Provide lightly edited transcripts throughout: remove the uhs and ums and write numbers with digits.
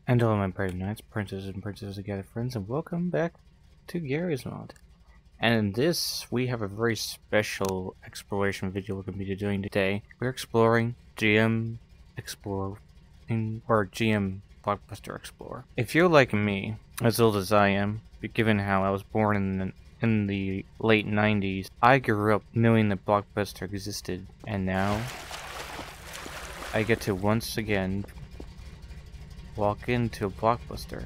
And hello my brave knights, princes and princesses together friends, and welcome back to Garry's Mod. And in this, we have a very special exploration video we're going to be doing today. We're exploring GM Explorer, or GM Blockbuster Explorer. If you're like me, as old as I am, given how I was born in the late 90s, I grew up knowing that Blockbuster existed, and now I get to once again walk into a Blockbuster.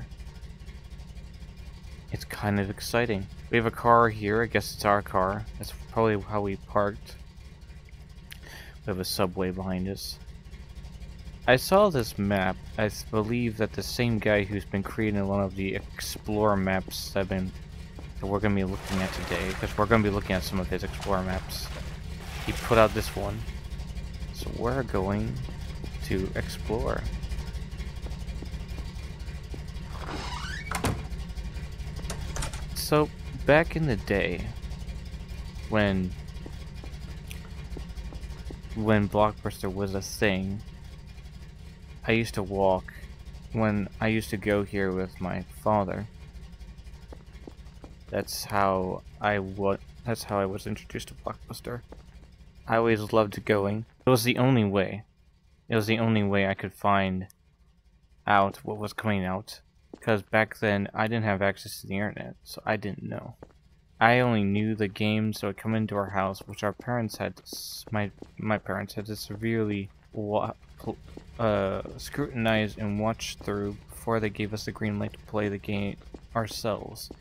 It's kind of exciting. We have a car here. I guess it's our car. That's probably how we parked. We have a subway behind us. I saw this map. I believe that the same guy who's been creating one of the Explorer maps that we're going to be looking at today, because we're going to be looking at some of his Explorer maps. He put out this one. So we're going to explore. So, back in the day, when Blockbuster was a thing, I used to walk when I used to go here with my father. That's how I was introduced to Blockbuster. I always loved going. It was the only way. It was the only way I could find out what was coming out. Because back then, I didn't have access to the internet, so I didn't know. I only knew the games that would come into our house, which our parents had to, my parents had to severely scrutinize and watch through before they gave us the green light to play the game ourselves.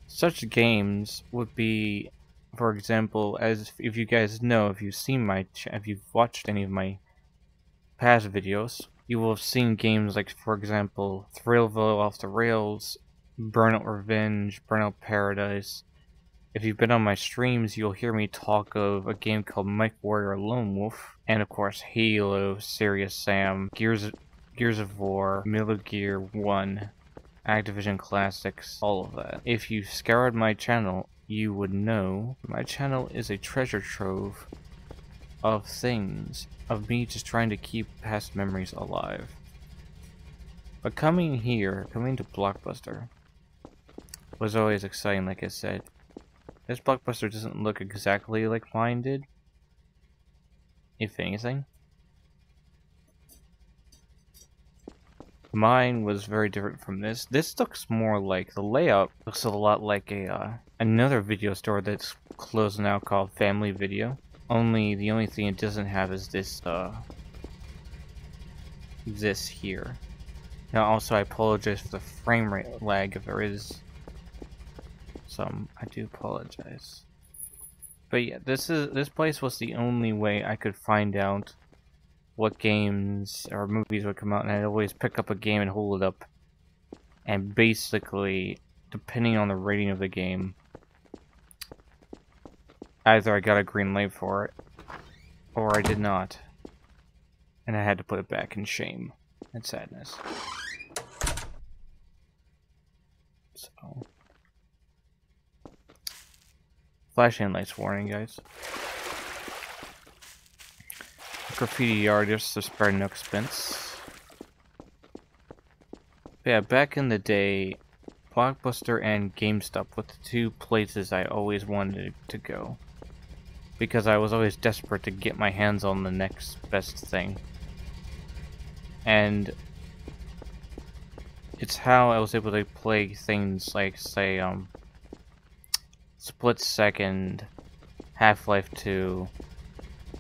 Such games would be, for example, as if you guys know, if you've watched any of my past videos, you will have seen games like, for example, Thrillville Off the Rails, Burnout Revenge, Burnout Paradise. If you've been on my streams, you'll hear me talk of a game called Mech Warrior Lone Wolf, and of course Halo, Serious Sam, Gears of War, Metal Gear 1, Activision Classics, all of that. If you scoured my channel, you would know my channel is a treasure trove of things, of me just trying to keep past memories alive. But coming to Blockbuster, was always exciting, like I said. This Blockbuster doesn't look exactly like mine did, if anything. Mine was very different from this. This looks more like, the layout looks a lot like another video store that's closed now called Family Video. Only the only thing it doesn't have is this here. Now also I apologize for the frame rate lag if there is some. I do apologize. But yeah, this place was the only way I could find out what games or movies would come out, and I'd always pick up a game and hold it up. And basically, depending on the rating of the game, either I got a green light for it, or I did not. And I had to put it back in shame and sadness. So, flashing lights warning, guys. Graffiti artists to spare no expense. But yeah, back in the day, Blockbuster and GameStop were the two places I always wanted to go, because I was always desperate to get my hands on the next best thing. And it's how I was able to play things like, say, Split Second, Half-Life 2,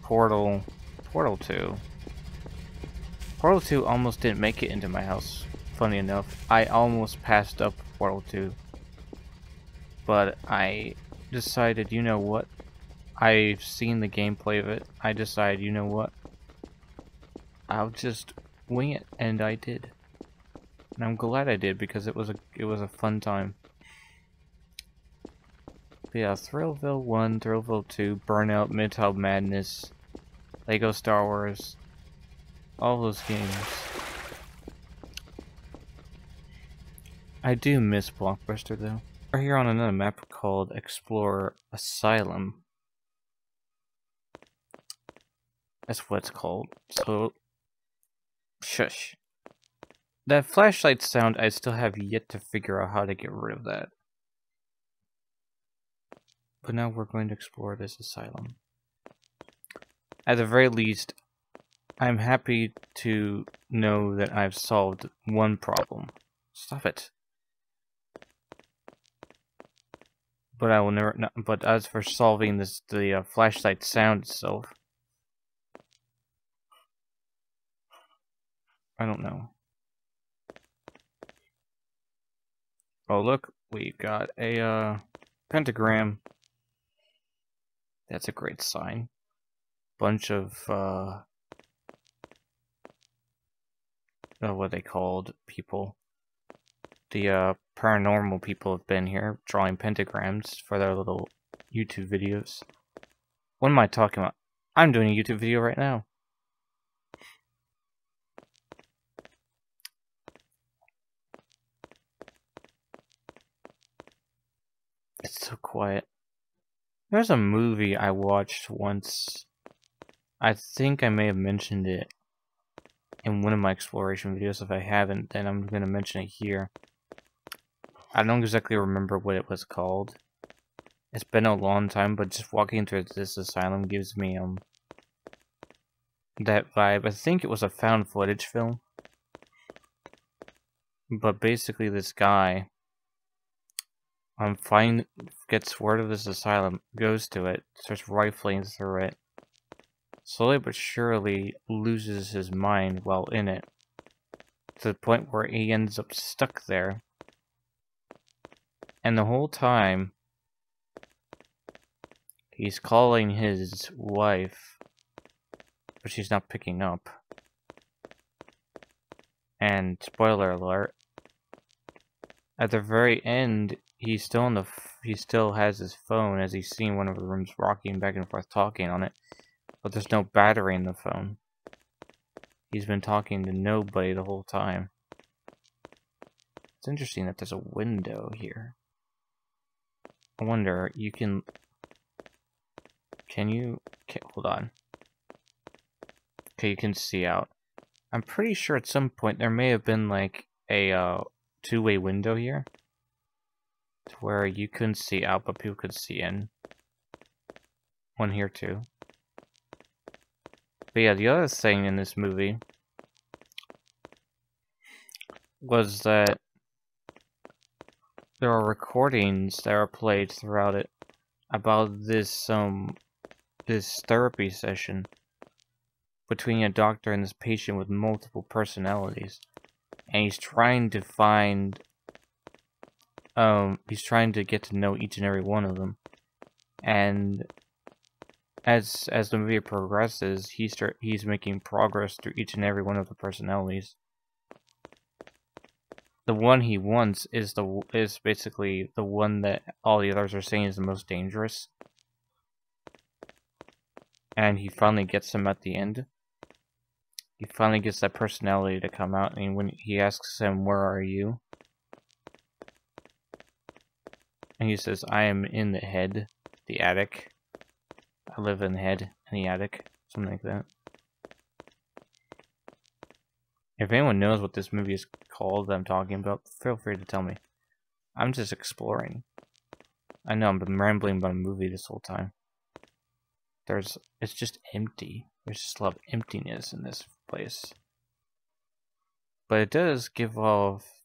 Portal 2. Portal 2 almost didn't make it into my house, funny enough. I almost passed up Portal 2. But I decided, you know what? I've seen the gameplay of it. I decided, you know what? I'll just wing it, and I did. And I'm glad I did, because it was a fun time. But yeah, Thrillville 1, Thrillville 2, Burnout, Midtown Madness, Lego Star Wars, all those games. I do miss Blockbuster though. We're here on another map called Explorer Asylum. That's what it's called. So, shush. That flashlight sound, I still have yet to figure out how to get rid of that. But now we're going to explore this asylum. At the very least, I'm happy to know that I've solved one problem. Stop it. But I will never. No, but as for solving the flashlight sound itself, I don't know. Oh look, we got a pentagram. That's a great sign. Bunch of what are they called? People. The paranormal people have been here drawing pentagrams for their little YouTube videos. What am I talking about? I'm doing a YouTube video right now. It's so quiet. There's a movie I watched once. I think I may have mentioned it in one of my exploration videos. If I haven't, then I'm going to mention it here. I don't exactly remember what it was called. It's been a long time, but just walking through this asylum gives me that vibe. I think it was a found footage film. But basically this guy gets word of this asylum, goes to it, starts rifling through it. Slowly but surely loses his mind while in it. To the point where he ends up stuck there. And the whole time, he's calling his wife, but she's not picking up. And spoiler alert, at the very end, he still has his phone as he's seeing one of the rooms rocking back and forth talking on it. But there's no battery in the phone. He's been talking to nobody the whole time. It's interesting that there's a window here. I wonder, hold on. Okay, you can see out. I'm pretty sure at some point there may have been like a two-way window here. To where you couldn't see out, but people could see in. One here too. But yeah, the other thing in this movie was that there are recordings that are played throughout it about this therapy session between a doctor and this patient with multiple personalities, and he's trying to get to know each and every one of them, and as the movie progresses, he's making progress through each and every one of the personalities. The one he wants is basically the one that all the others are saying is the most dangerous. And he finally gets him at the end. He finally gets that personality to come out, and when he asks him, "Where are you?" And he says, "I am in the head, the attic. I live in the head, in the attic." Something like that. If anyone knows what this movie is called that I'm talking about, feel free to tell me. I'm just exploring. I know I've been rambling about a movie this whole time. It's just empty. There's just a lot of emptiness in this place. But it does give off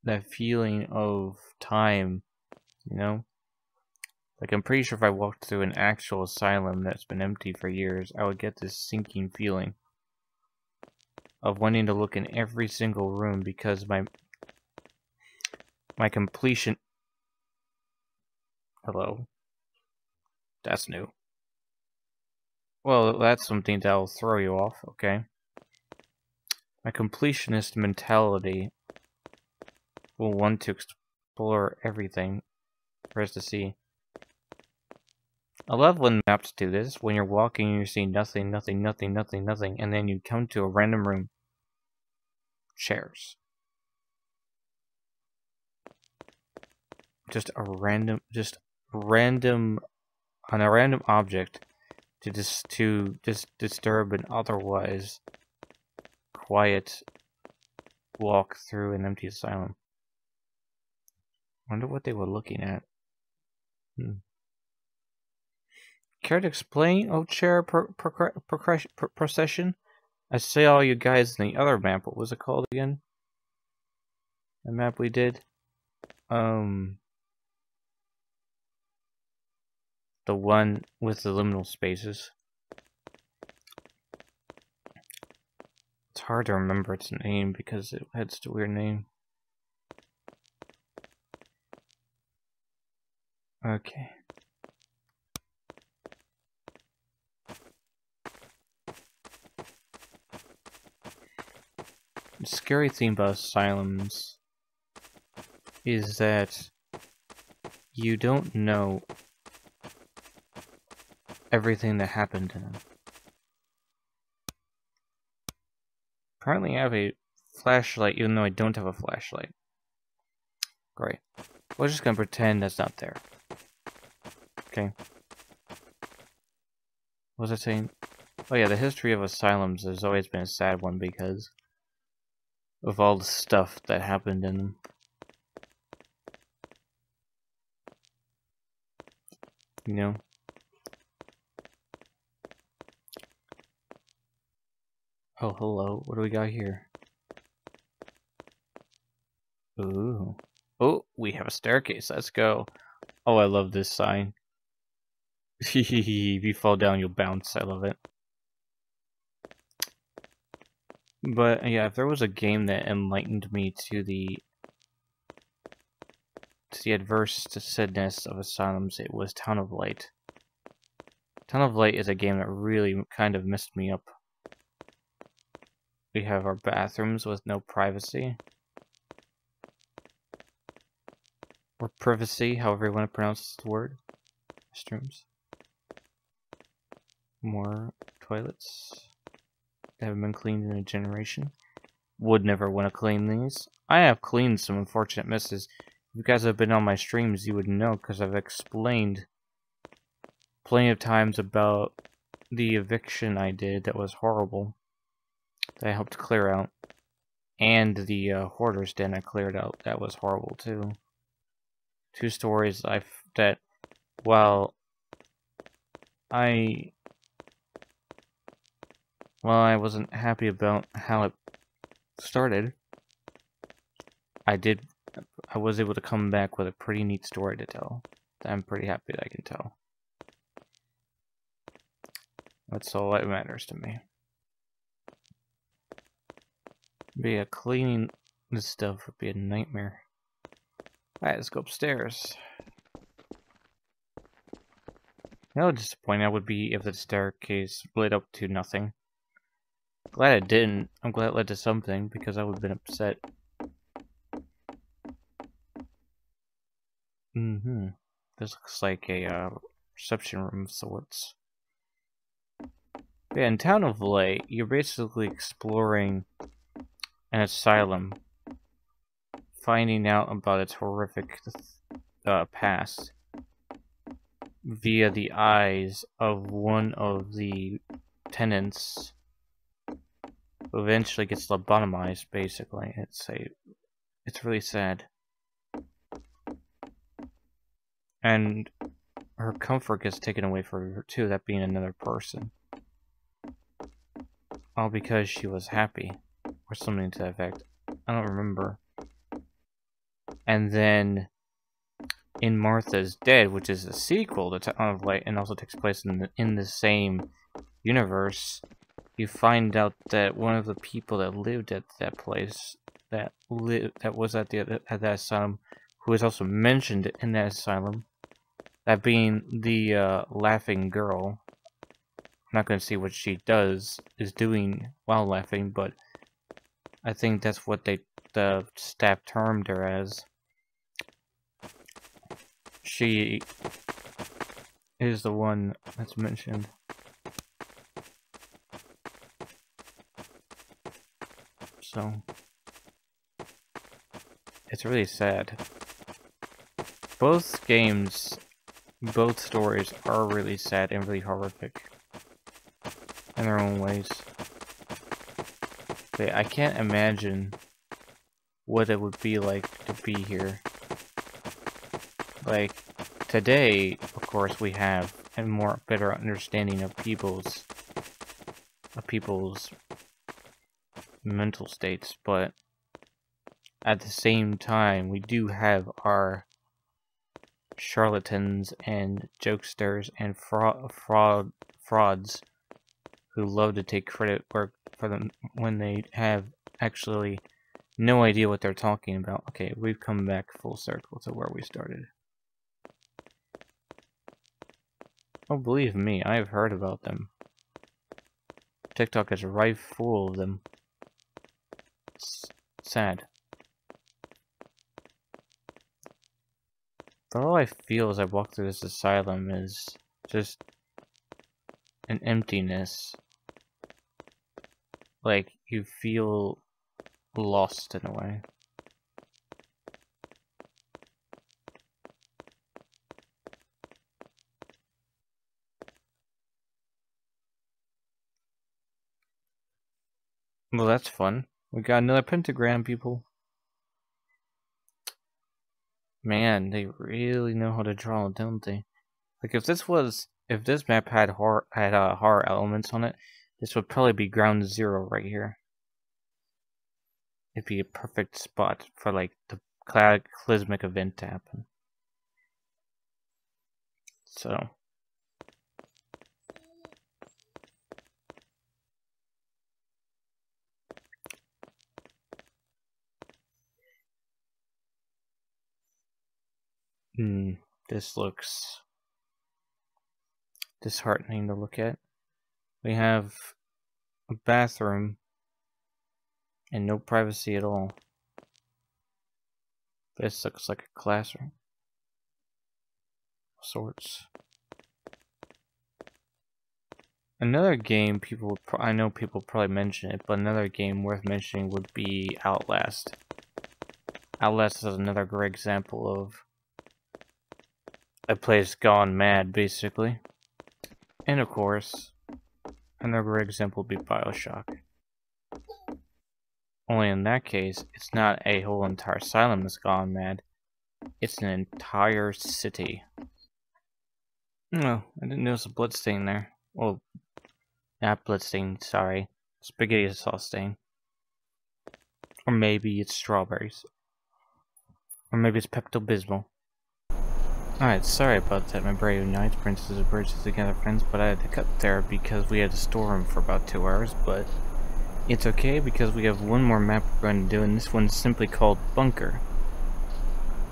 that feeling of time, you know? Like, I'm pretty sure if I walked through an actual asylum that's been empty for years, I would get this sinking feeling of wanting to look in every single room because my completion... Hello? That's new. Well, that's something that'll throw you off, okay? My completionist mentality will want to explore everything for us to see. I love when maps do this, when you're walking and you're seeing nothing, nothing, nothing, nothing, nothing, and then you come to a random room. Chairs. Just a random on a random object to just disturb an otherwise quiet walk through an empty asylum. Wonder what they were looking at. Care to explain, oh chair procession? I see all you guys in the other map. What was it called again? The map we did? The one with the liminal spaces. It's hard to remember its name because it had such a weird name. Okay. The scary thing about asylums is that you don't know everything that happened in them. Apparently I have a flashlight even though I don't have a flashlight. Great. We're just gonna pretend that's not there. Okay. What was I saying? Oh yeah, the history of asylums has always been a sad one because of all the stuff that happened in them. You know? Oh, hello. What do we got here? Ooh. Oh, we have a staircase. Let's go. Oh, I love this sign. If you fall down, you'll bounce. I love it. But yeah, if there was a game that enlightened me to the adverse sadness of asylums, it was Town of Light. Town of Light is a game that really kind of messed me up. We have our bathrooms with no privacy. Or privacy, however you want to pronounce the word. Restrooms. More toilets that haven't been cleaned in a generation. Would never want to clean these. I have cleaned some unfortunate messes. If you guys have been on my streams, you would know because I've explained plenty of times about the eviction I did that was horrible. That I helped clear out. And the hoarder's den I cleared out. That was horrible too. 2 stories that while I wasn't happy about how it started, I was able to come back with a pretty neat story to tell. That I'm pretty happy that I can tell. That's all that matters to me. But yeah, cleaning this stuff would be a nightmare. Alright, let's go upstairs. How disappointed I would be if the staircase led up to nothing. Glad it didn't. I'm glad it led to something, because I would have been upset. This looks like a reception room of sorts. Yeah, in Town of Light, you're basically exploring an asylum, finding out about its horrific past via the eyes of one of the tenants who eventually gets lobotomized, basically. It's really sad. And her comfort gets taken away from her too, that being another person. All because she was happy. Or something to that effect. I don't remember. And then in Martha's Dead, which is a sequel to Town of Light and also takes place in the same universe, you find out that one of the people that lived at that place, that was at that asylum, who is also mentioned in that asylum, that being the laughing girl. I'm not going to see what she is doing while laughing, but I think that's what the staff termed her as. She is the one that's mentioned. So it's really sad. Both games, both stories are really sad and really horrific in their own ways. But I can't imagine what it would be like to be here. Like, today, of course, we have a better understanding of people's mental states, but at the same time, we do have our charlatans and jokesters and frauds who love to take credit for them when they have actually no idea what they're talking about. Okay, we've come back full circle to where we started. Oh, believe me, I have heard about them. TikTok is rife full of them. It's sad. But all I feel as I walk through this asylum is just an emptiness. Like, you feel lost in a way. Well, that's fun. We got another pentagram, people. Man, they really know how to draw, don't they? Like, if this map had horror elements on it, this would probably be ground zero right here. It'd be a perfect spot for, like, the cataclysmic event to happen. So. This looks disheartening to look at. We have a bathroom and no privacy at all. This looks like a classroom of sorts. Another game I know people probably mention it, but another game worth mentioning would be Outlast. Outlast is another great example of a place gone mad, basically. And of course, another great example would be BioShock. Only in that case, it's not a whole entire asylum that's gone mad. It's an entire city. No, I didn't notice a blood stain there. Well, not blood stain, sorry. Spaghetti sauce stain. Or maybe it's strawberries. Or maybe it's Pepto-Bismol. Alright, sorry about that, my brave knights, princes, and birds together, friends, but I had to cut there because we had to store them for about 2 hours, but it's okay because we have one more map we're going to do, and this one's simply called Bunker.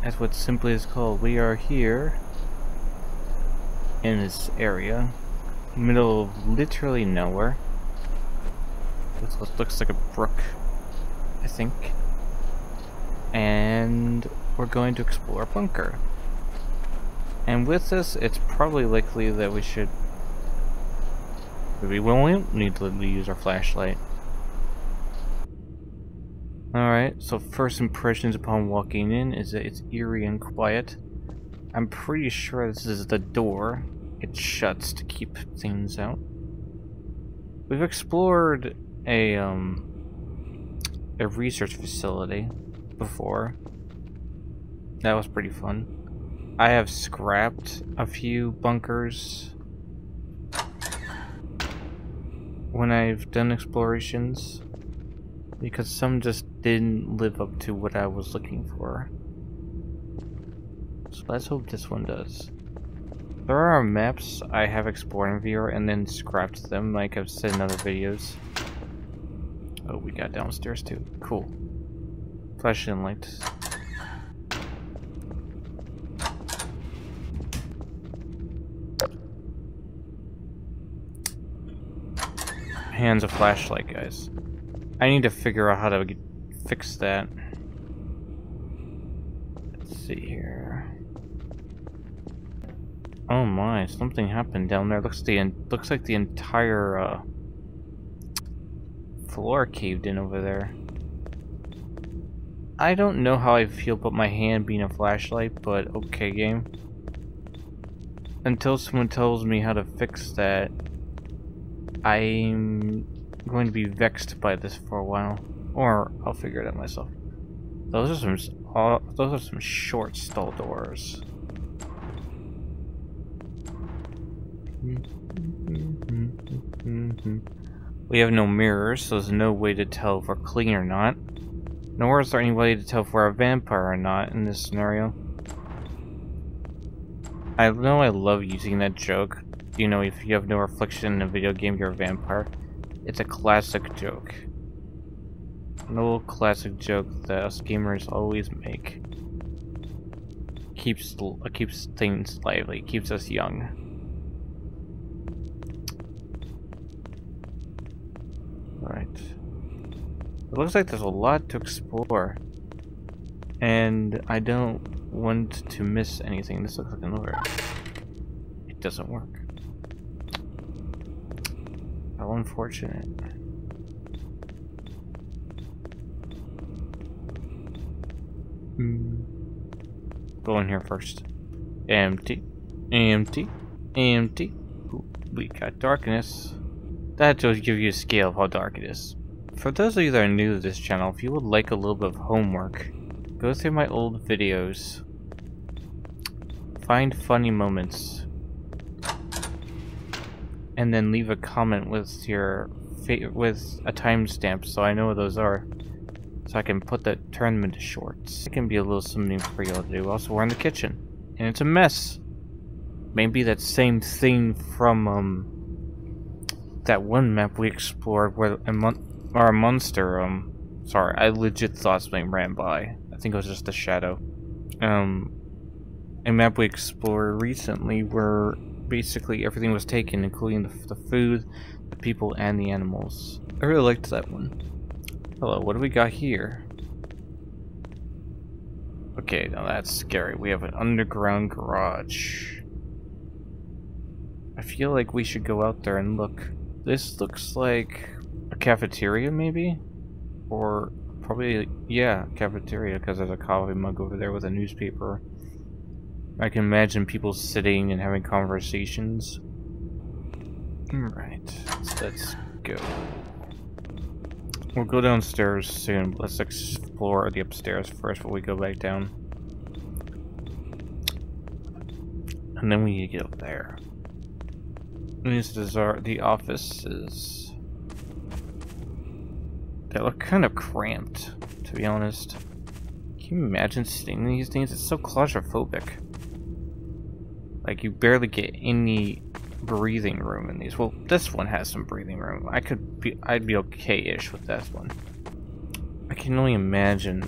That's what simply is called. We are here in this area, middle of literally nowhere. This looks like a brook, I think. And we're going to explore Bunker. And with this, it's probably likely that we won't need to use our flashlight. Alright, so first impressions upon walking in is that it's eerie and quiet. I'm pretty sure this is the door. It shuts to keep things out. We've explored a research facility before. That was pretty fun. I have scrapped a few bunkers when I've done explorations because some just didn't live up to what I was looking for. So let's hope this one does. There are maps I have explored in VR and then scrapped them, like I've said in other videos. Oh, we got downstairs too. Cool. Flashing lights. Hands a flashlight, guys. I need to figure out how to fix that. Let's see here. Oh my, something happened down there. Looks like the entire floor caved in over there. I don't know how I feel about my hand being a flashlight, but okay, game. Until someone tells me how to fix that, I'm going to be vexed by this for a while. Or I'll figure it out myself. Those are some short stall doors. We have no mirrors, so there's no way to tell if we're clean or not. Nor is there any way to tell if we're a vampire or not in this scenario. I know I love using that joke. You know, if you have no reflection in a video game, you're a vampire. It's a classic joke. An old classic joke that us gamers always make. Keeps things lively, keeps us young. Right. It looks like there's a lot to explore. And I don't want to miss anything. This looks like another. It doesn't work. How unfortunate. Go in here first. Empty. Empty. Empty. Ooh, we got darkness. That will give you a scale of how dark it is. For those of you that are new to this channel, if you would like a little bit of homework, go through my old videos. Find funny moments. And then leave a comment with your with a timestamp so I know what those are. So I can turn them into shorts. It can be a little something for you all to do. Also, we're in the kitchen. And it's a mess. Maybe that same thing from that one map we explored where a monster, sorry, I legit thought something ran by. I think it was just a shadow. A map we explored recently where basically everything was taken, including the food, the people, and the animals. I really liked that one. Hello, what do we got here? Okay, now that's scary. We have an underground garage. I feel like we should go out there and look. This looks like a cafeteria, maybe? Or probably, yeah, cafeteria, because there's a coffee mug over there with a newspaper. I can imagine people sitting and having conversations. Alright, let's go. We'll go downstairs soon, but let's explore the upstairs first before we go back down. And then we need to get up there. These are the offices. They look kind of cramped, to be honest. Can you imagine sitting in these things? It's so claustrophobic. Like, you barely get any breathing room in these. Well, this one has some breathing room. I'd be okay-ish with this one. I can only imagine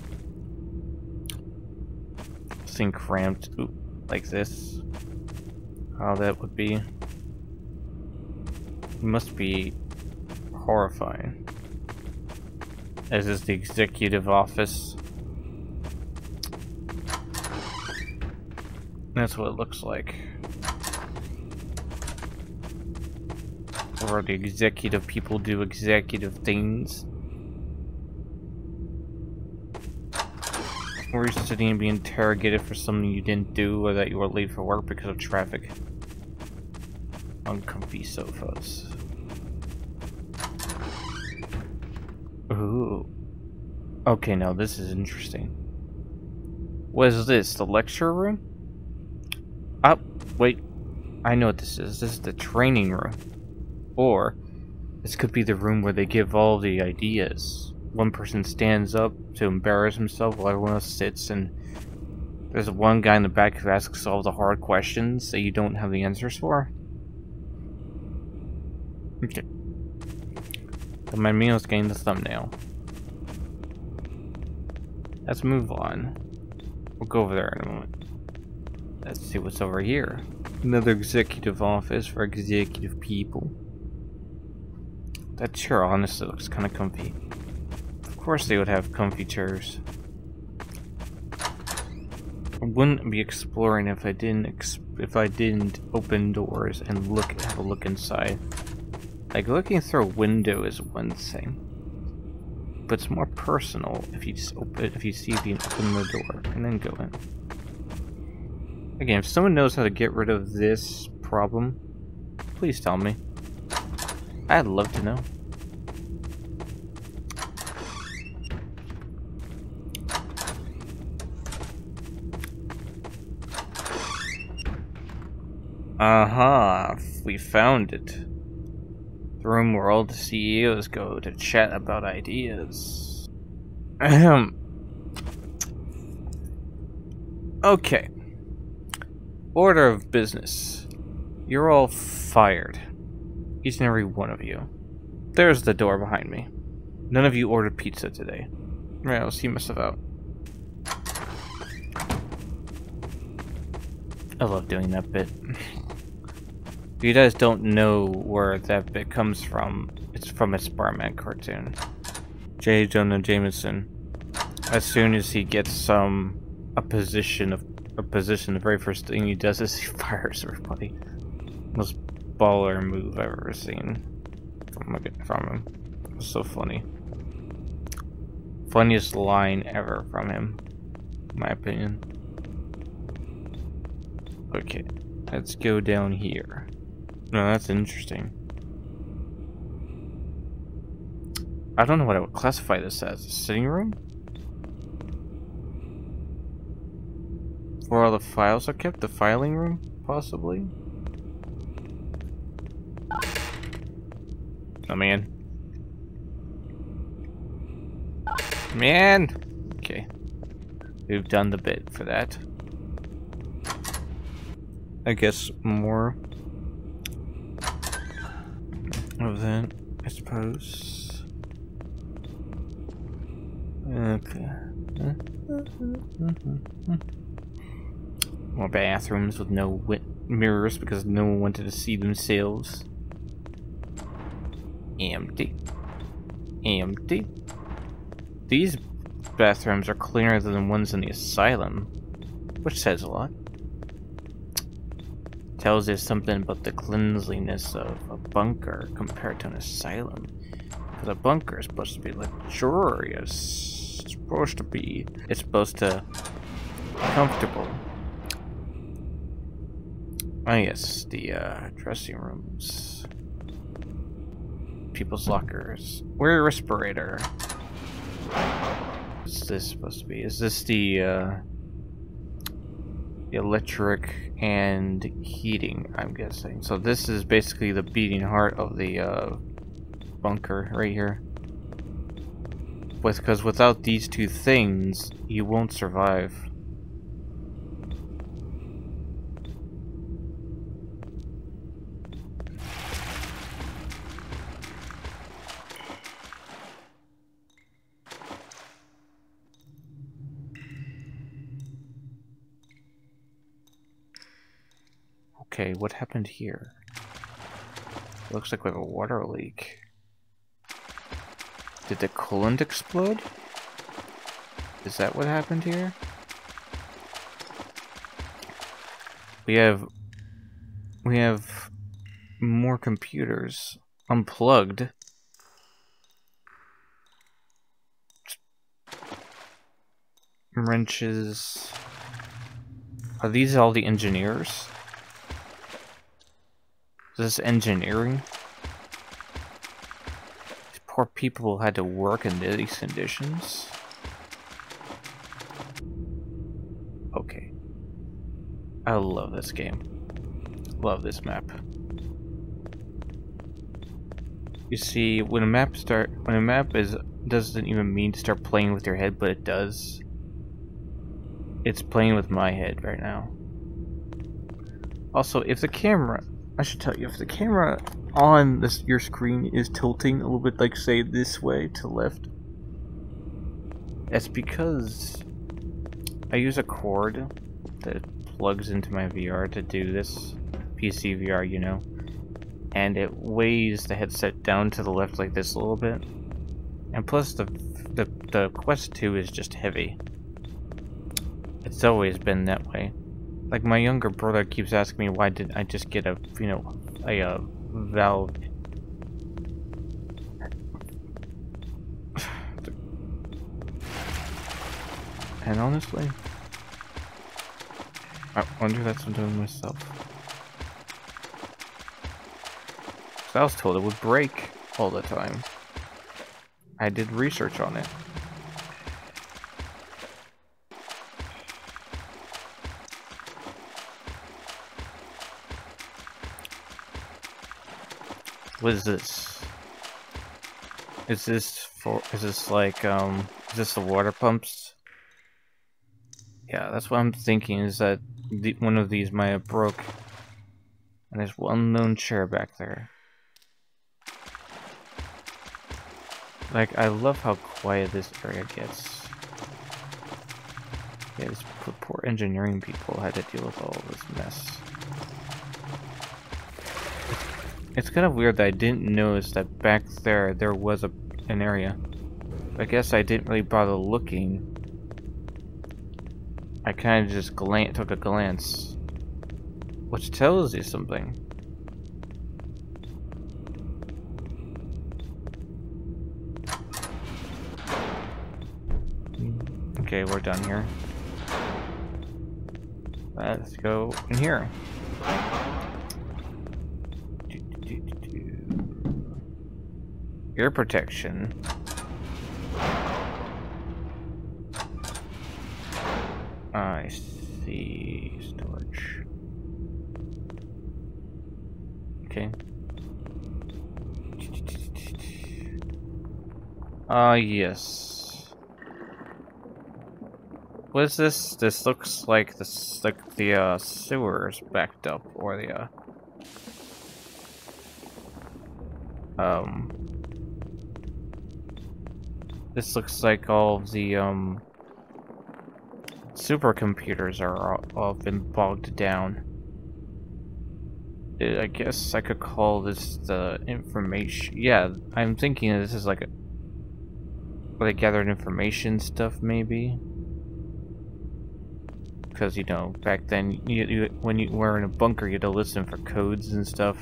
being cramped like this. How that would be. It must be horrifying. This is the executive office. That's what it looks like. Where the executive people do executive things. Or you're sitting and being interrogated for something you didn't do or that you were late for work because of traffic. Uncomfy sofas. Ooh. Okay, now this is interesting. What is this? The lecture room? Oh, wait. I know what this is. This is the training room. Or, this could be the room where they give all the ideas. One person stands up to embarrass himself while everyone else sits, and there's one guy in the back who asks all the hard questions that you don't have the answers for. Okay. My meal is getting the thumbnail. Let's move on. We'll go over there in a moment. Let's see what's over here. Another executive office for executive people. That chair honestly looks kind of comfy. Of course they would have comfy chairs. I wouldn't be exploring if I didn't open doors and have a look inside. Like, looking through a window is one thing, but it's more personal if you just open the door and then go in. Again, if someone knows how to get rid of this problem, please tell me. I'd love to know. Uh-huh, we found it. The room where all the CEOs go to chat about ideas. Ahem. Okay. Order of business. You're all fired. Each and every one of you. There's the door behind me. None of you ordered pizza today. Right, I'll see myself out. I love doing that bit. If you guys don't know where that bit comes from, it's from a Spider-Man cartoon. J. Jonah Jameson. As soon as he gets a position, the very first thing he does is he fires everybody. Most baller move I've ever seen from him. It was so funny. Funniest line ever from him, in my opinion. Okay, let's go down here. No, that's interesting. I don't know what I would classify this as. A sitting room? Where all the files are kept? The filing room, possibly? Oh, man. Man! Okay. We've done the bit for that. I guess more of that, I suppose. Okay. More bathrooms with no mirrors because no one wanted to see themselves. Empty. Empty. These bathrooms are cleaner than the ones in the asylum, which says a lot. Tells us something about the cleanliness of a bunker compared to an asylum. Because a bunker is supposed to be luxurious. It's supposed to be comfortable. Oh yes, the dressing rooms. People's lockers. Wear a respirator. What's this supposed to be? Is this the electric and heating, I'm guessing. So this is basically the beating heart of the bunker right here. Because without these two things, you won't survive. Okay, what happened here? Looks like we have a water leak. Did the coolant explode? Is that what happened here? We have more computers unplugged. Wrenches. Are these all the engineers? Is this engineering? These poor people had to work in these conditions. Okay. I love this game. Love this map. You see, when a map doesn't even mean to start playing with your head, but it does. It's playing with my head right now. Also, if the camera, I should tell you, if the camera on your screen is tilting a little bit, like say this way to left, that's because I use a cord that plugs into my VR to do this. PC VR, you know. And it weighs the headset down to the left like this a little bit. And plus the Quest 2 is just heavy. It's always been that way. Like my younger brother keeps asking me why didn't I just get a Valve. And honestly, I wonder if that's what I'm doing myself. I was told it would break all the time. I did research on it. What is this? Is this like, is this the water pumps? Yeah, that's what I'm thinking, is that one of these might have broke. And there's one lone chair back there. Like, I love how quiet this area gets. Yeah, these poor engineering people had to deal with all this mess. It's kind of weird that I didn't notice that back there was an area. I guess I didn't really bother looking. I kind of just took a glance. Which tells you something. Okay, we're done here. Let's go in here. Ear protection. I see. Storage. Okay. Yes. What is this? This looks like the sewers backed up, or the this looks like all of the supercomputers are all been bogged down. I guess I could call this the information. Yeah, I'm thinking this is like where they gathered information stuff, maybe. Because, you know, back then, when you were in a bunker, you had to listen for codes and stuff.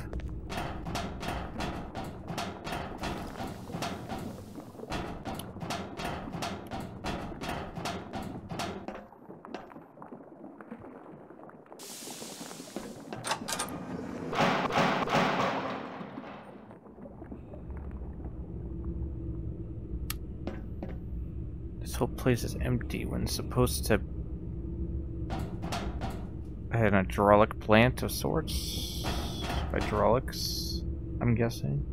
This whole place is empty when it's supposed to an hydraulic plant of sorts. Hydraulics, I'm guessing.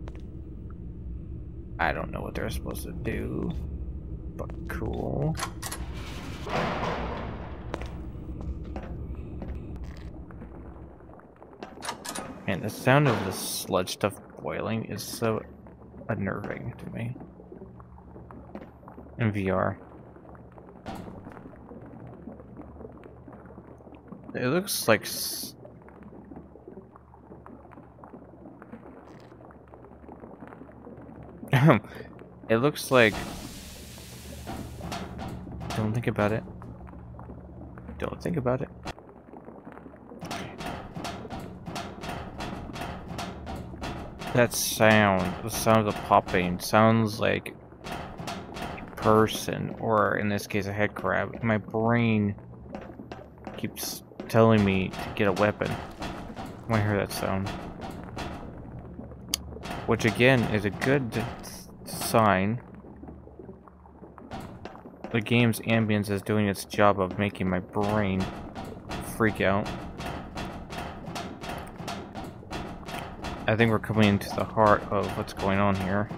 I don't know what they're supposed to do, but cool. Man, the sound of the sludge stuff boiling is so unnerving to me. In VR. It looks like it looks like, don't think about it. Don't think about it. That sound, the sound of the popping, sounds like a person, or in this case a head crab. My brain keeps telling me to get a weapon when I hear that sound. Which again is a good sign. The game's ambience is doing its job of making my brain freak out. I think we're coming into the heart of what's going on here.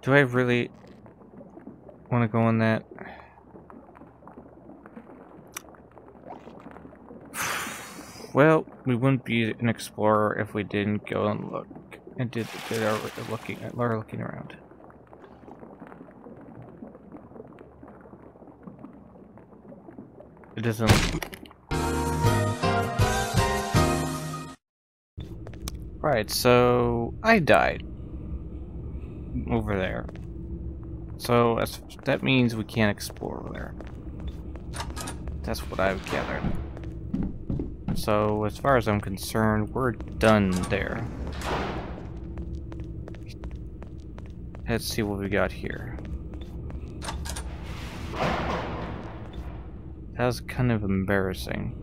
Do I really want to go on that? Well, we wouldn't be an explorer if we didn't go and look and did our looking around. It doesn't. Right, so I died over there. So that means we can't explore over there. That's what I've gathered. So as far as I'm concerned, we're done there. Let's see what we got here. That was kind of embarrassing.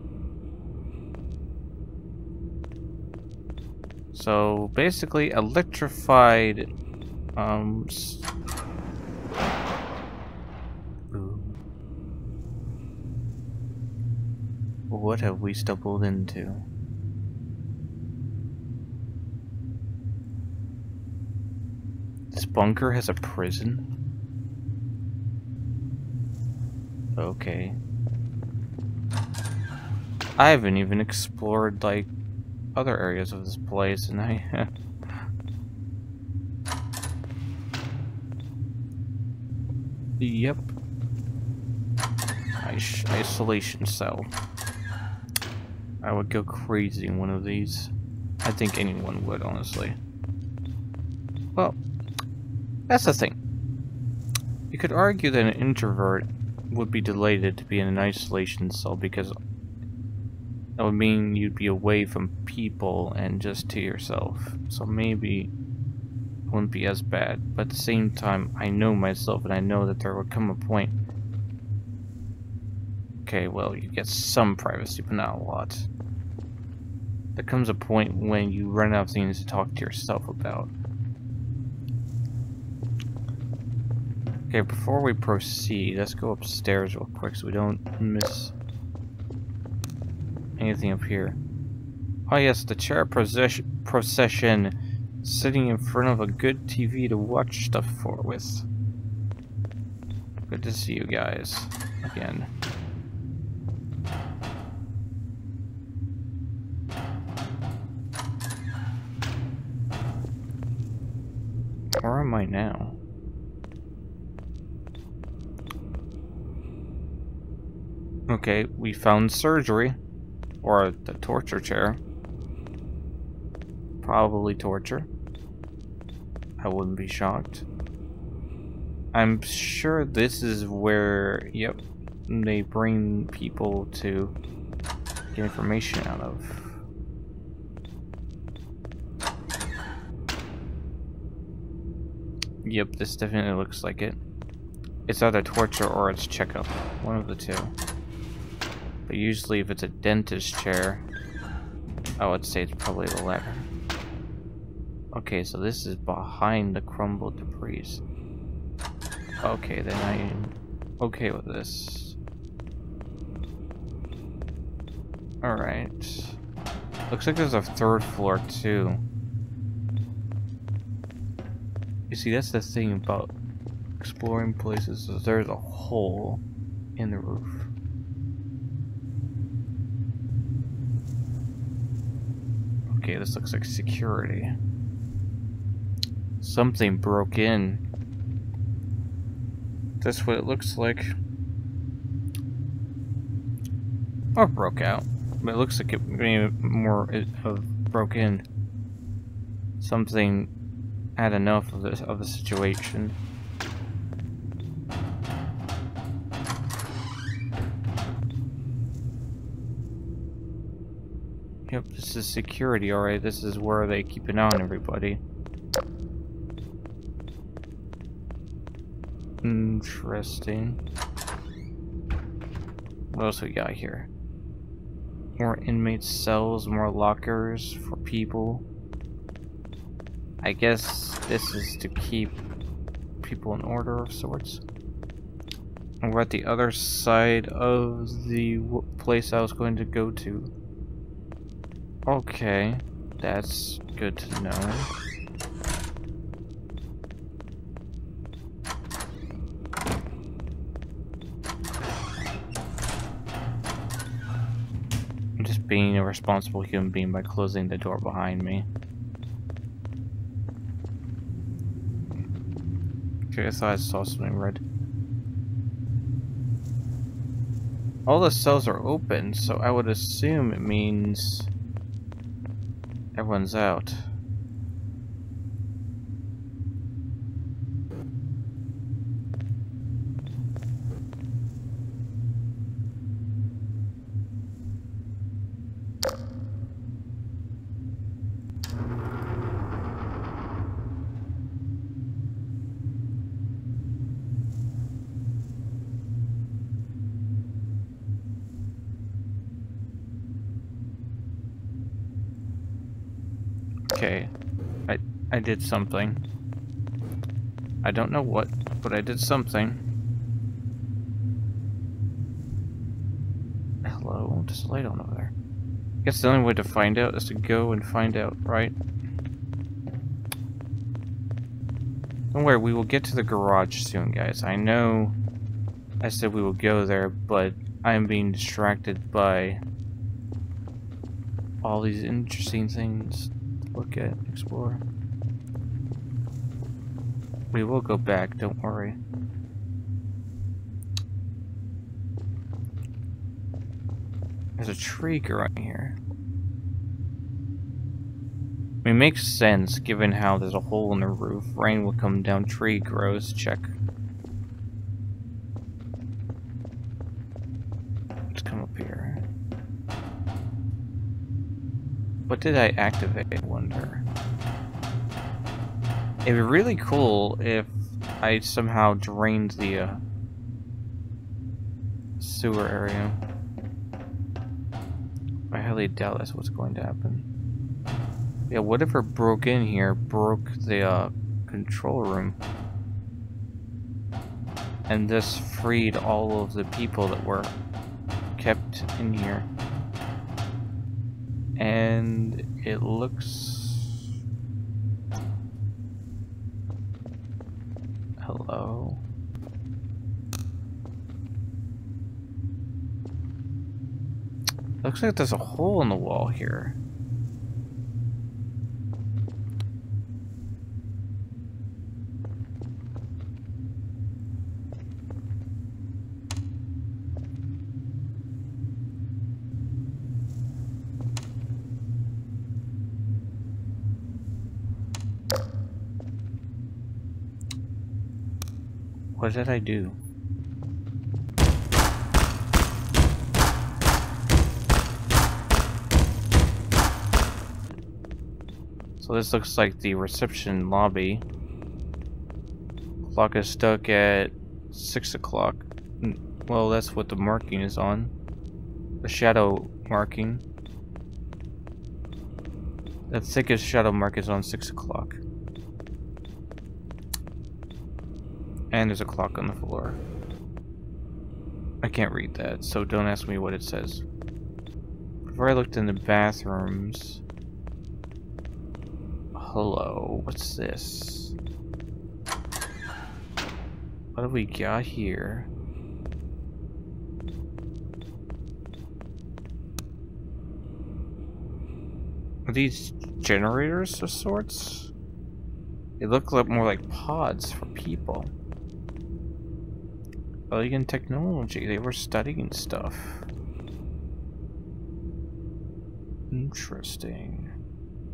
So basically electrified what have we stumbled into? This bunker has a prison? Okay. I haven't even explored, like, other areas of this place, and I... Yep. Isolation cell. I would go crazy in one of these. I think anyone would, honestly. Well, that's the thing. You could argue that an introvert would be delighted to be in an isolation cell because that would mean you'd be away from people and just to yourself. So maybe it wouldn't be as bad. But at the same time, I know myself and I know that there would come a point. Okay, well, you get some privacy, but not a lot. There comes a point when you run out of things to talk to yourself about. Okay, before we proceed, let's go upstairs real quick so we don't miss anything up here. Oh yes, the chair procession, sitting in front of a good TV to watch stuff with. Good to see you guys again. Where am I now? Okay, we found surgery. Or the torture chair. Probably torture. I wouldn't be shocked. I'm sure this is where, yep, they bring people to get information out of. Yep, this definitely looks like it. It's either torture or it's checkup. One of the two. But usually if it's a dentist chair, I would say it's probably the latter. Okay, so this is behind the crumbled debris. Okay, then I'm okay with this. Alright. Looks like there's a third floor too. You see, that's the thing about exploring places, is there's a hole in the roof. Okay, this looks like security. Something broke in. That's what it looks like. Or broke out. But it looks like it maybe more broke in. Something had enough of this of the situation. Yep, this is security, alright. This is where they keep an eye on everybody. Interesting. What else we got here? More inmate cells, more lockers for people. I guess this is to keep people in order of sorts. And we're at the other side of the place I was going to go to. Okay, that's good to know. I'm just being a responsible human being by closing the door behind me. Okay, I thought I saw something red. All the cells are open, so I would assume it means everyone's out. Okay, I did something. I don't know what, but I did something. Hello, there's a light on over there. I guess the only way to find out is to go and find out, right? Don't worry, we will get to the garage soon, guys. I know I said we will go there, but I am being distracted by all these interesting things to look at, explore. We will go back, don't worry. There's a tree growing here. I mean, it makes sense given how there's a hole in the roof. Rain will come down, tree grows, check. Let's come up here. What did I activate, I wonder? It'd be really cool if I somehow drained the sewer area. I highly doubt that's what's going to happen. Yeah, whatever broke in here broke the control room. And this freed all of the people that were kept in here. And it looks... Hello? Looks like there's a hole in the wall here. What did I do? So this looks like the reception lobby. Clock is stuck at 6 o'clock. Well, that's what the marking is on. The shadow marking. The thickest shadow mark is on 6 o'clock. And there's a clock on the floor. I can't read that, so don't ask me what it says. Before I looked in the bathrooms... Hello, what's this? What do we got here? Are these generators of sorts? They look like more like pods for people. Elegant technology, they were studying stuff. Interesting.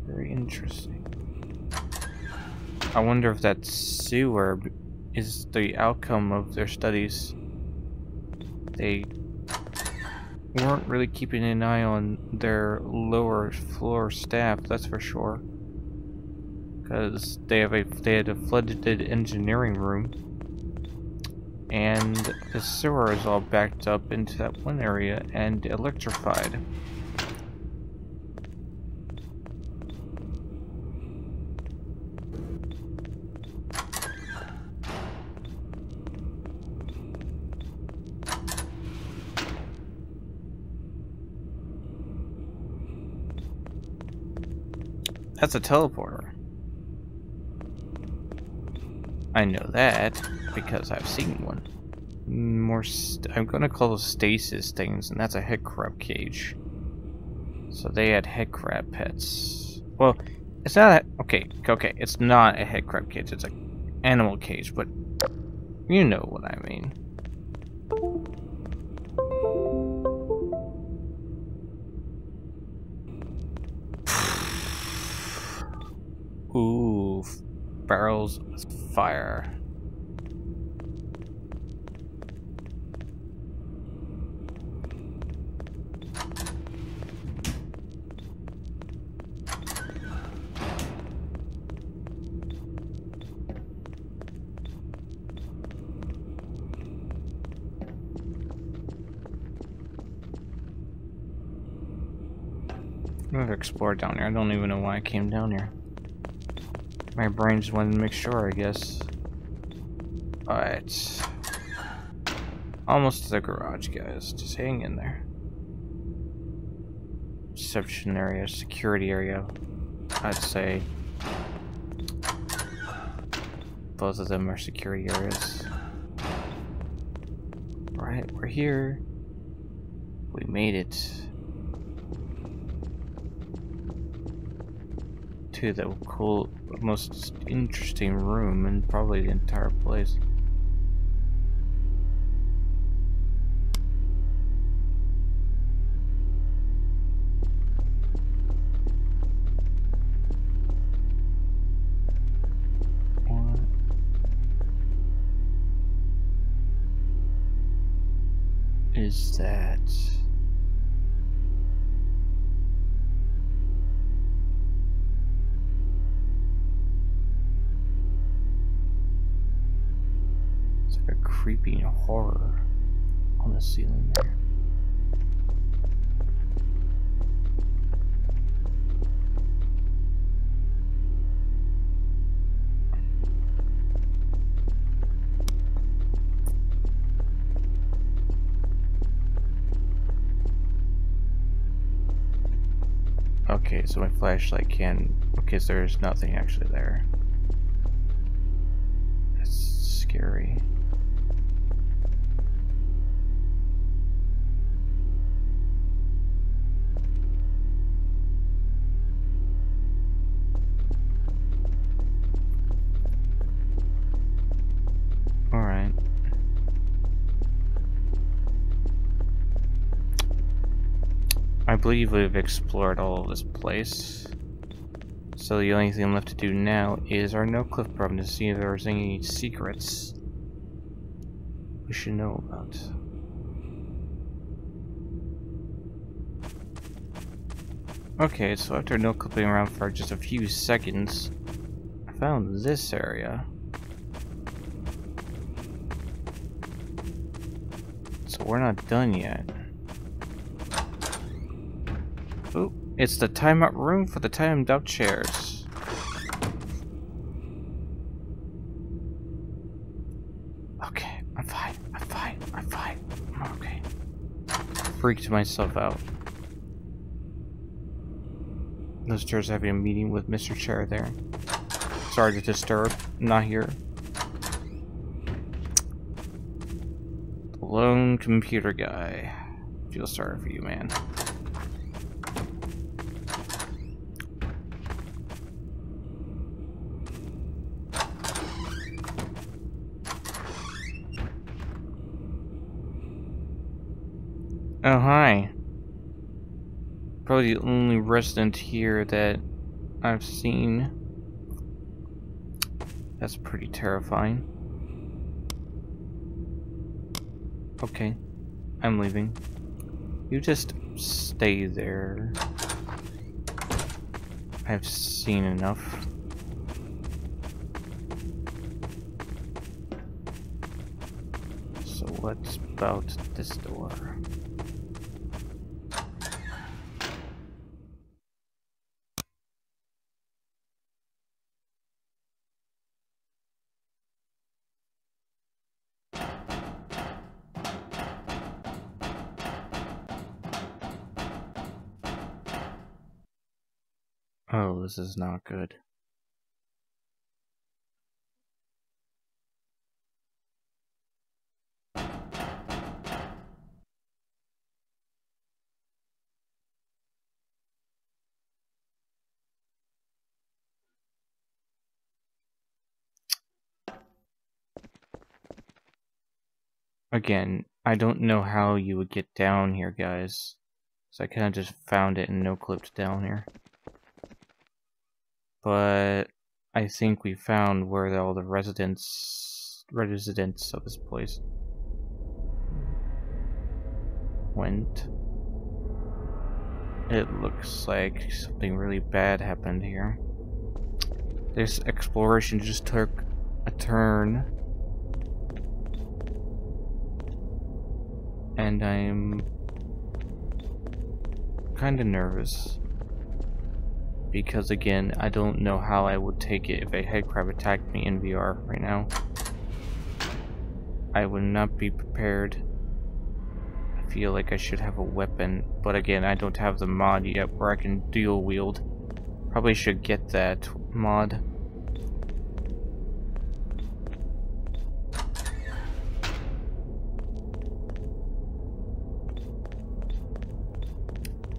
Very interesting. I wonder if that sewer is the outcome of their studies. They weren't really keeping an eye on their lower floor staff, that's for sure. Because they had a flooded engineering room. And the sewer is all backed up into that one area and electrified. That's a teleporter. I know that because I've seen one. I'm gonna call those stasis things, and that's a headcrab cage. So they had headcrab pets. Well, it's not a, okay, it's not a headcrab cage, it's an animal cage, but you know what I mean. Ooh, barrels of fire. I'm gonna explore down here. I don't even know why I came down here. My brain just wanted to make sure, I guess. Alright. Almost to the garage, guys. Just hang in there. reception area, security area, I'd say. Both of them are security areas. Right, we're here. We made it to the cool, most interesting room in probably the entire place. What is that? It's like a creepy horror on the ceiling there. Okay, so my flashlight can... Okay, so there's nothing actually there. That's scary. Alright. I believe we've explored all of this place. So the only thing left to do now is our no-cliff problem to see if there's any secrets we should know about. Okay, so after no-clipping around for just a few seconds, I found this area. So we're not done yet. Oh, it's the timeout room for the timed out chairs. Okay, I'm fine, I'm fine, I'm fine. I'm okay. Freaked myself out. Those chairs having a meeting with Mr. Chair there. Sorry to disturb, not here. The lone computer guy. Feel sorry for you, man. Oh, hi. Probably the only resident here that I've seen. That's pretty terrifying. Okay, I'm leaving. You just stay there. I've seen enough. So what's about this door? Oh, this is not good. Again, I don't know how you would get down here, guys. So I kind of just found it and no-clipped down here. But I think we found where all the residents of this place went. It looks like something really bad happened here. This exploration just took a turn. And I'm kind of nervous. Because again, I don't know how I would take it if a headcrab attacked me in VR right now. I would not be prepared. I feel like I should have a weapon, but again, I don't have the mod yet where I can dual wield. Probably should get that mod.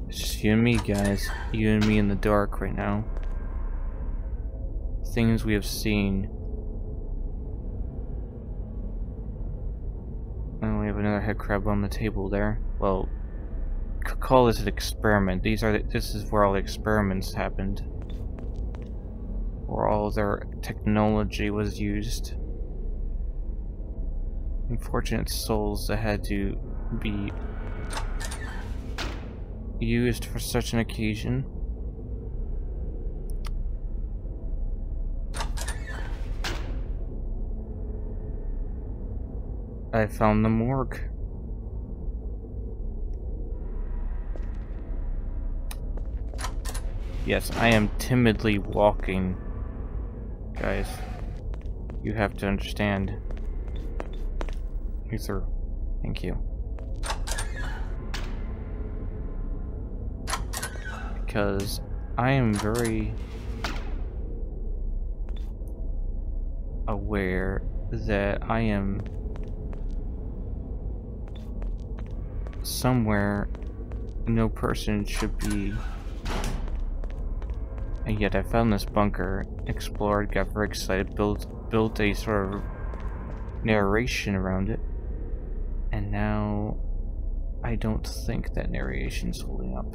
It's just you and me, guys. You and me in the dark right now. Things we have seen. And we have another head crab on the table there. Well, call this an experiment. This is where all the experiments happened. Where all their technology was used. Unfortunate souls that had to be used for such an occasion. I found the morgue. Yes, I am timidly walking. Guys, you have to understand. Ether, thank you. Because I am very aware that I am somewhere no person should be. And yet I found this bunker, explored, got very excited, built a sort of narration around it, and now I don't think that narration's holding up.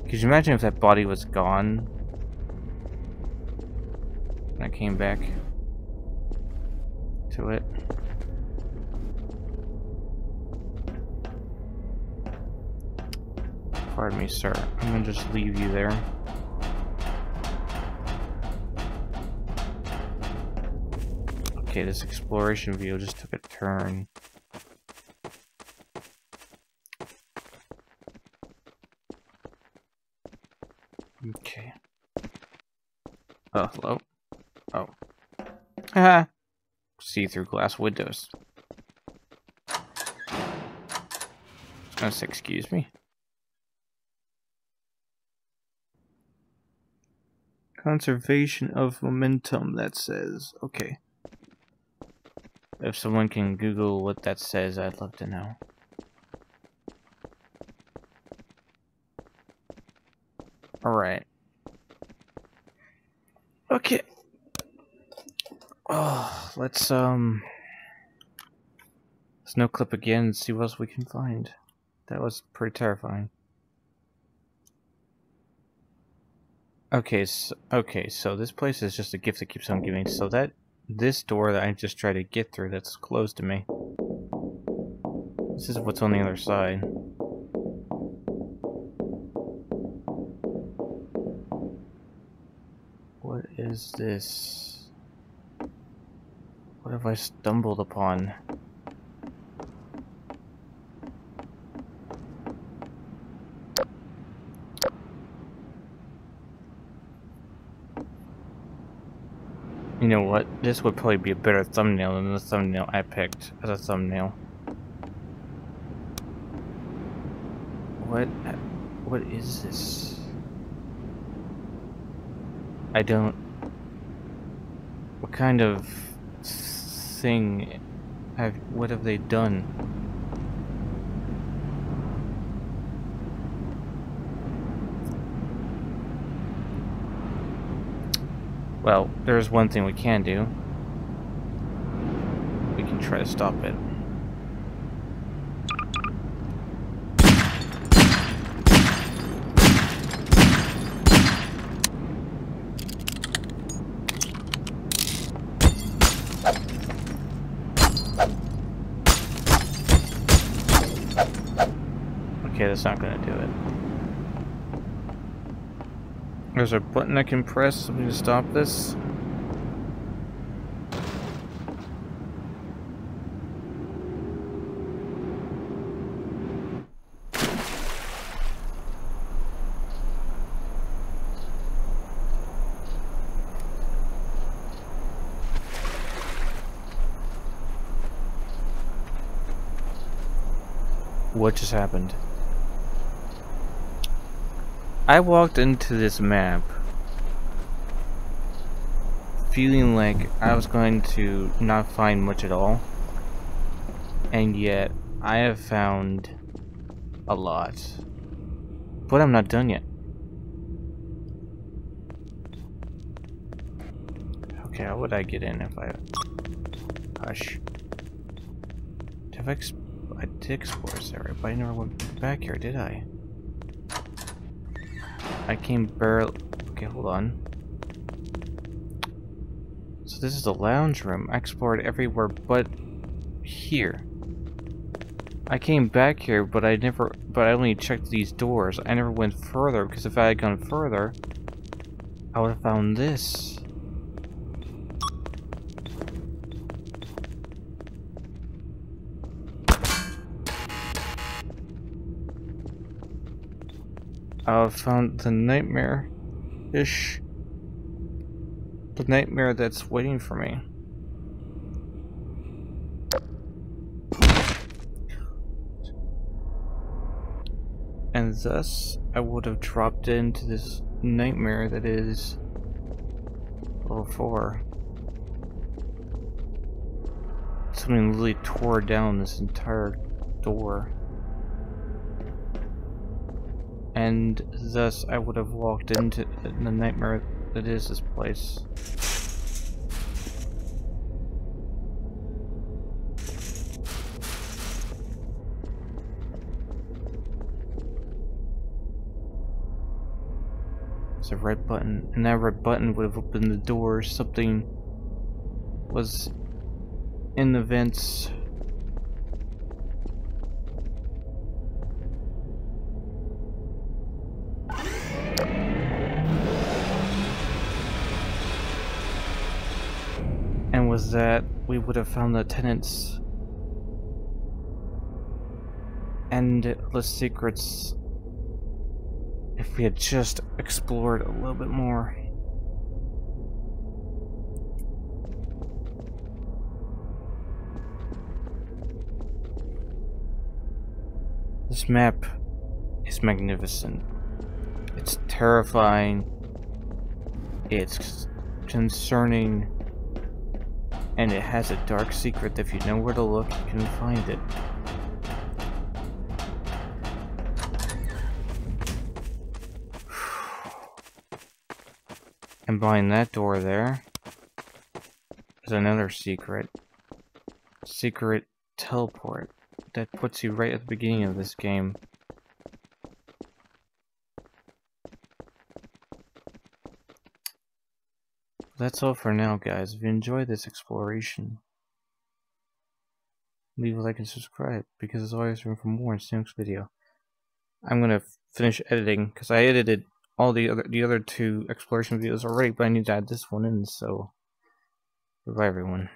Could you imagine if that body was gone and I came back to it? Pardon me, sir. I'm gonna just leave you there. Okay, this exploration video just took a turn. Okay. Oh, hello? Oh. Ah! See-through glass windows. I was gonna say, excuse me. Conservation of momentum, that says. Okay. If someone can Google what that says, I'd love to know. Alright. Okay. Oh, let's snow clip again and see what else we can find. That was pretty terrifying. Okay, so this place is just a gift that keeps on giving. So this door that I just tried to get through, that's closed to me. This is what's on the other side. What is this? What have I stumbled upon? You know what? This would probably be a better thumbnail than the thumbnail I picked as a thumbnail. What is this? I don't... What kind of thing what have they done? Well, there's one thing we can do. We can try to stop it. Okay, that's not gonna do it. There's a button I can press to stop this. What just happened? I walked into this map feeling like I was going to not find much at all, and yet I have found a lot. But I'm not done yet. Okay, how would I get in if I... Hush. I did explore this area, but I never went back here, did I? I came barely... Okay, hold on. So this is the lounge room. I explored everywhere but here. I came back here, but I only checked these doors. I never went further, because if I had gone further, I would have found this. I found the nightmare-ish. The nightmare that's waiting for me. And thus, I would have dropped into this nightmare that is level 4. Something really tore down this entire door. And thus, I would have walked into the nightmare that is this place. There's a red button, and that red button would have opened the door. Something was in the vents. And with that, we would have found the tenants and the secrets if we had just explored a little bit more. This map is magnificent. It's terrifying. It's concerning. And it has a dark secret that if you know where to look, you can find it. And behind that door there is another secret. Secret teleport that puts you right at the beginning of this game. That's all for now, guys. If you enjoyed this exploration, leave a like and subscribe, because there's always room for more in the next video. I'm gonna finish editing, because I edited all the other 2 exploration videos already, but I need to add this one in, so goodbye everyone.